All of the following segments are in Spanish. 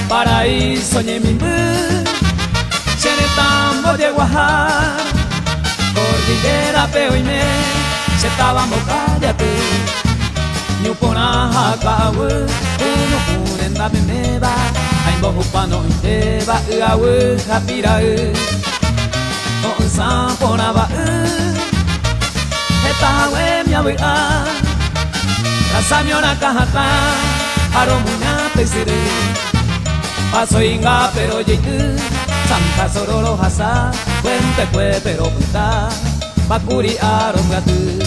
paraíso Ñemimbu, Chenetambo de Guajar, Cordillera Peoime, Chetabambo Callate, Ñupona Hakawu, Uno Punenda Bemeba, Aimbo Upano Inteba, Uawu Hapirau, On Samponaba, Etawe Miawea, Rasamiona Kahata, Aromuña Pesere, Paso Inga pero Yitu, Santa Sororo Hasa, Cuente Cue pero Puta, Bakuri Aromgatu.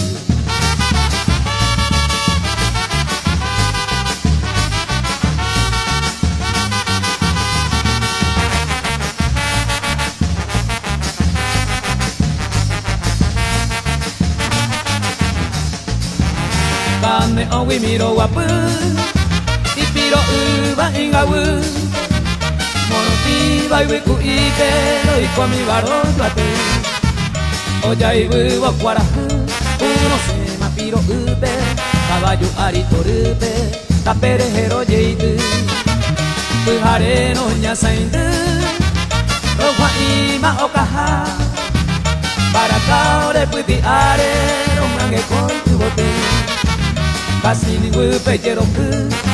Kane owi miro wapu, ipiro uba ingawu, monoti baiwe ku ikero ikomi baro yuate. Oya ibu wakwarahu, uno se mapiro ube, caballo arito ube, taperejero yeidu, pujare no ñasaindu, roja ima okaha, para caore puti are, romange koi tu bote. Kasini wupe jeroku,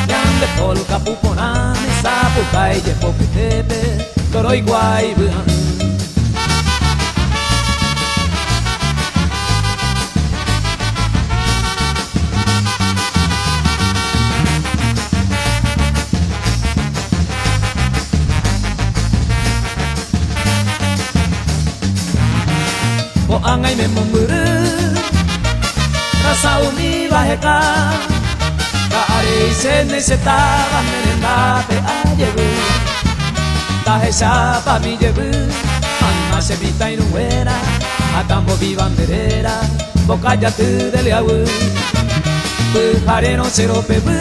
yande polu kapupona, sapu kai je popitepe, toroi guai buan. Ko angai me mumburu, rasa umi baheka, kaare se necesitaba merenda pe ayebu, tahe sapa mi yebu, anna se vita inuera, atambo vivanderera, boca ya tu de leawu, pujare no se ropebu,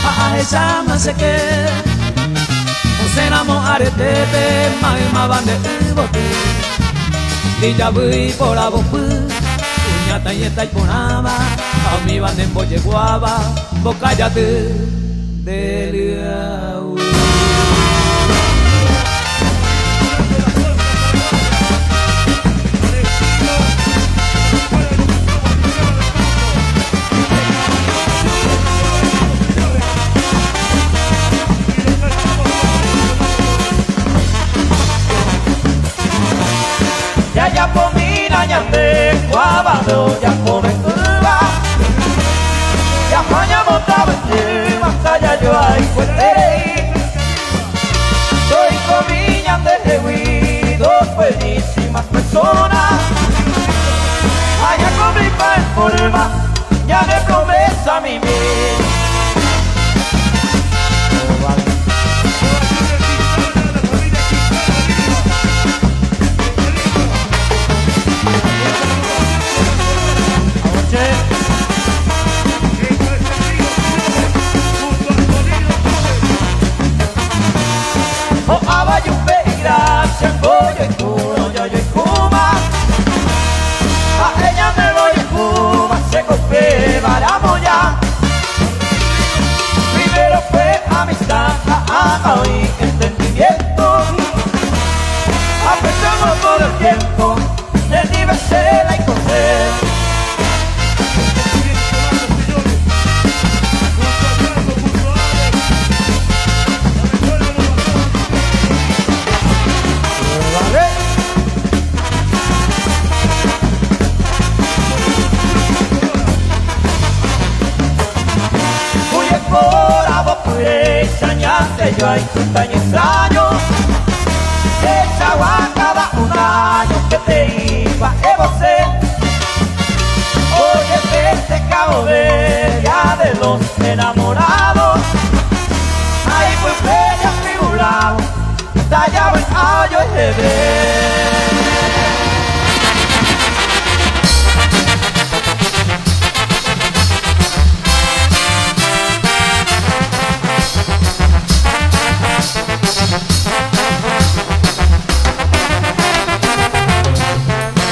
a esa más que, se enamorare tepe, ma bande bote, dilla bui por la bopu. Ñata y esta y ponaba, a mi banda en boye guava, bocállate de liau. Ya ya pomina ya te guabado ya come curva ya maña montaba encima ya yo ahí fuerte soy comiña de Jehui dos buenísimas personas allá con mi pan en forma ya me promesa mi vida. Primero fue amistad, hoy entendimiento. Apreciamos todo el tiempo, de diversela y coser. Yo hay un año extraño, echaba cada un año que te iba a você. Oye, este Cabo Verde ya de los enamorados, ahí fue bella figurado, tallado en ayo y jebre.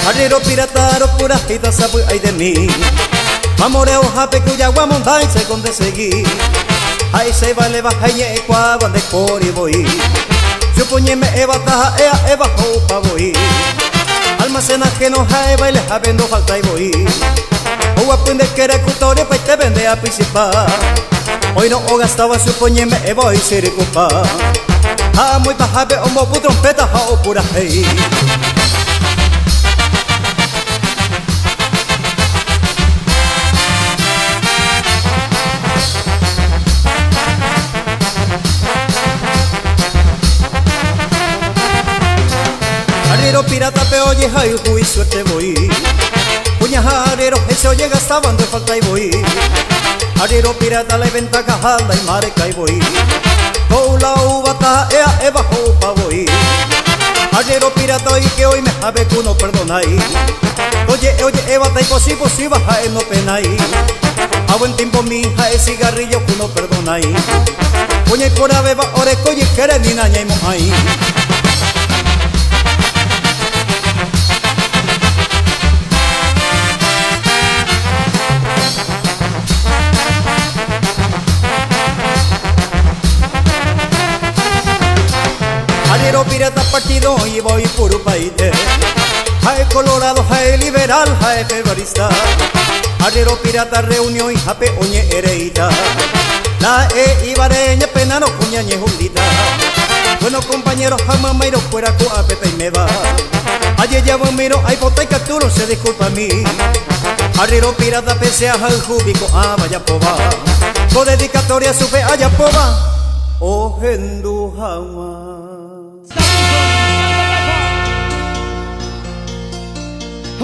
Arriero pirataro pura hita sabu ay de mí. Mamoreo jape cuya guamonda y se conde seguir. Ai se vale bahaye kwa bande kori boi Suponye me eva taha eva hopa boi Almacenaje no hae baile habendo falta y boi O aprende que era cultore pa te vende a principal Hoy no o gastaba suponye me eva y se recopa Ha muy bajabe o mobu trompeta ha o pura hey Arriero pirata pe oye hay hui suerte voy Puñajarero ese oye gastaban de falta y voy Arriero pirata la venta cajada y marca y voy Tola uva ta eva hopa voy Arriero pirata y que hoy me sabe que uno perdonai Oye eva ta y posible baja no penai A buen tiempo mi hija es cigarrillo que uno perdonai Puña y por abeba oreco y quiere ni naña y mojai Arriero pirata partido y voy puro país Jae colorado, jae liberal, jae febrista Arriero pirata reunión y jape oñe ereita La ibareña pena no cuñañe jundita Bueno compañeros jamás me fuera con apeta y me va Ayer ya miro hay bota y capturo se disculpa a mí Arriero pirata pese a jubico a vaya poba Con dedicatoria supe a Yapoba O hendu jamás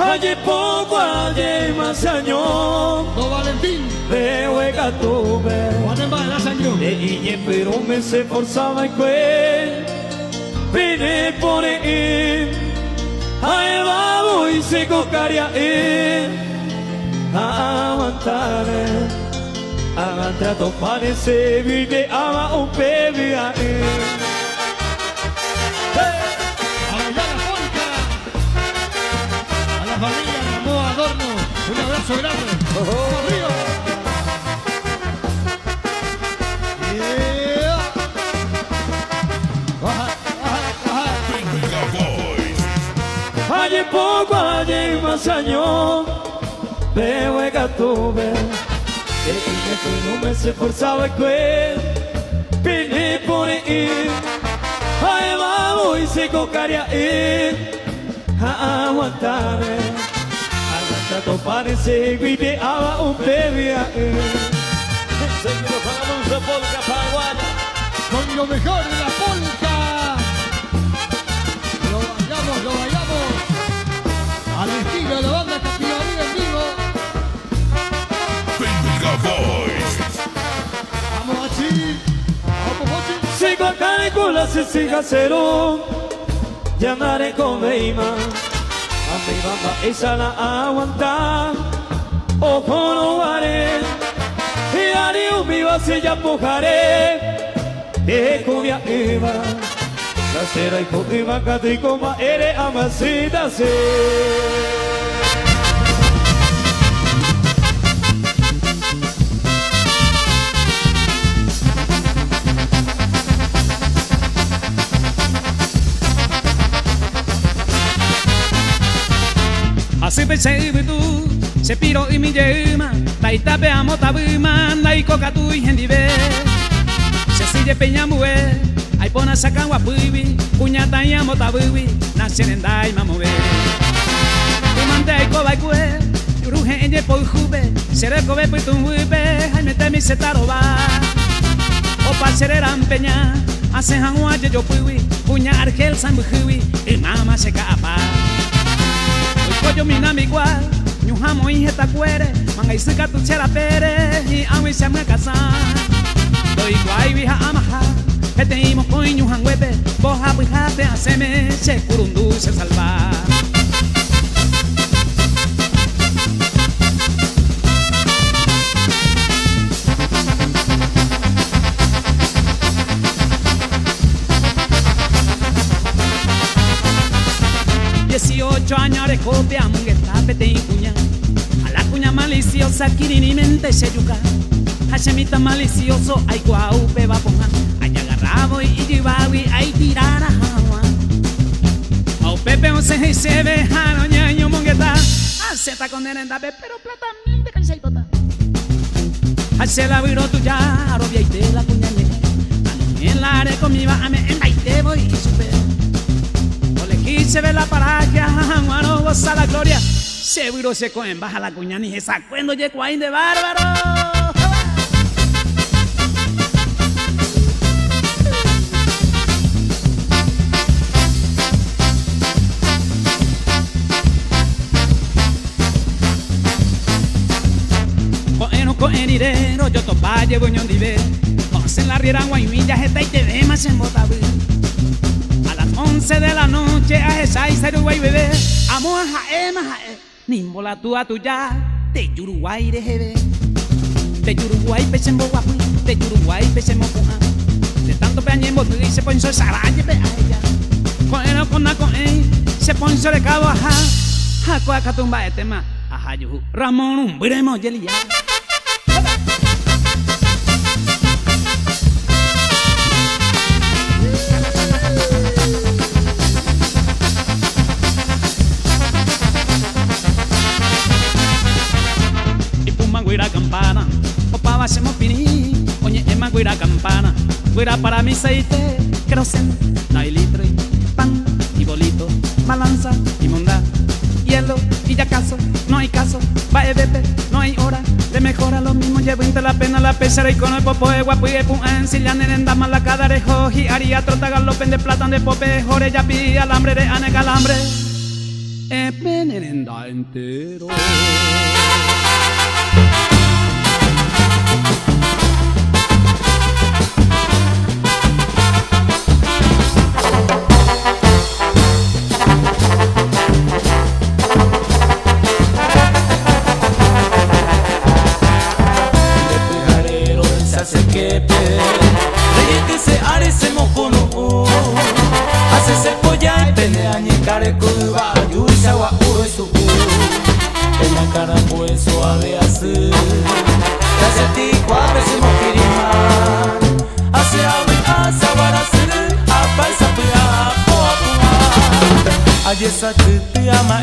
Ayer poco, ayer más años No Valentín, veo el gato Juan de la Sañón. de Iñe pero me se forzaba y que vine por él Ay vamos y se cocaria a aguantar Aguantar tu parece vive ama un bebé a él Allá la polca. A la familia Ramón Adorno, un abrazo grande. ¡Arriba! Yeah. Baja, baja, baja. Ayer poco, ayer más años veo el gato que no me se forzaba el cuello vine por él ay vamos y se cocaria a aguantarme aguanta tu parece vive a un bebé a él seguimos con la dulce polka paraguaya Con lo mejor de la polca. Lo bailamos al estilo de la banda Capibaría en vivo. Vamos así, vamos así. sigo acá en cola se siga cero ya andaré con Beima a mi bamba esa la aguantar ojo no haré y haré un vivo así ya pujaré cubia Eva la cera y cotiba catricoma eres amasita se Así pensé tú, se piro y mi yema, taita peamo tabuma, dai coca tu y hendive. Se sigue peña mujer, ay pona saca guapubi, puñata y amo tabubi, nacen en dai mamove. Tu mante ay coba y cue, yuruje en ye por jube, seré cobe pues tu huipe, ay mete mi setaroba. O pa sereran peña, hacen hanguaje yo puiwi, puña argel sambuhui, y mama se capa. Koyo minami igual, nyuhamo y jeta cuere, manga y suka tu chera pere, y awi se me casa. Doi guay vija amaja, jete imo koi nyuhan webe, boja bujate haceme, che kurundu se salva. Años de copia, mungueta, pete y cuña. A la cuña maliciosa, kirinamente se yuca. Hashemita malicioso, ay guaupe va pongan, ay agarrabo y yibawi, ay tirara hawa. Au pepe o se se ve hano ñaño mongueta, aceta con erendabe, pero plata minte que se bota. Hace la viro tuya, arobia y te la cuñale, en la are conmigo a me en te voy y super. O le quise ver la paraje, no goza la gloria. Se viro se coen baja la cuña ni esa cuando llegó ahí de bárbaro. Coenirero, yo topa llevo ñon dive. Once en la riera guaymilla, jeta y te ve más en botabu. A las 11 de la noche, a esa y seru guay bebé. Amo a jae, nimbola tú a tu ya. De Uruguay de jebe. De Uruguay pechen boguapu. De Uruguay pechen mopuja. De tanto peañe en botu y se poncho el saraje pe a ella. Coeno con na coen, se poncho de cabo ajá. Jacoa catumba de tema. Ajá yuhu. Ramón un bremo yelia. Guira campana, opa hacemos pini, oye ema guira campana, guira para mi aceite, queroseno, no hay litro y pan y bolito, balanza y monda, hielo y ya caso, no hay caso, va bebé, no hay hora de mejora, lo mismo llevo inte la pena la pechera y con el popo de guapo y de puen, si la nerenda más la cadarejo y haría trota galopen de platan de pope, jore ya pi alambre de ane calambre, nerenda entero. Esa que te ama,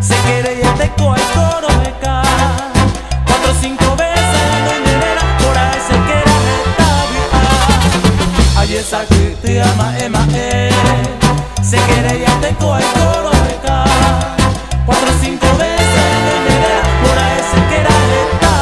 se quiere y te coge el coro de ca 4 o 5 veces no enera, por ahí se quiere esta. Ay, esa que te ama, se quiere y te coge el coro de ca 4 o 5 veces no enera, por ahí se quiere esta.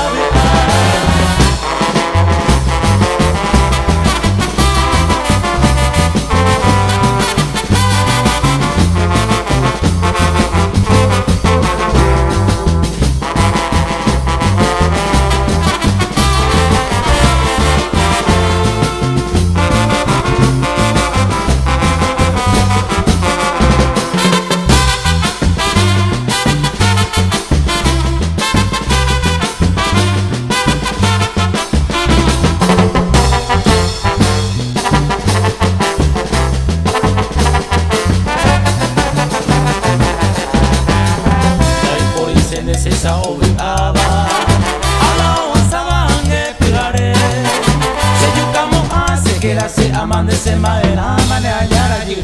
Esa obligaba a la onza van a pegaré se yucamo hace que la se aman de se maera manejar allí.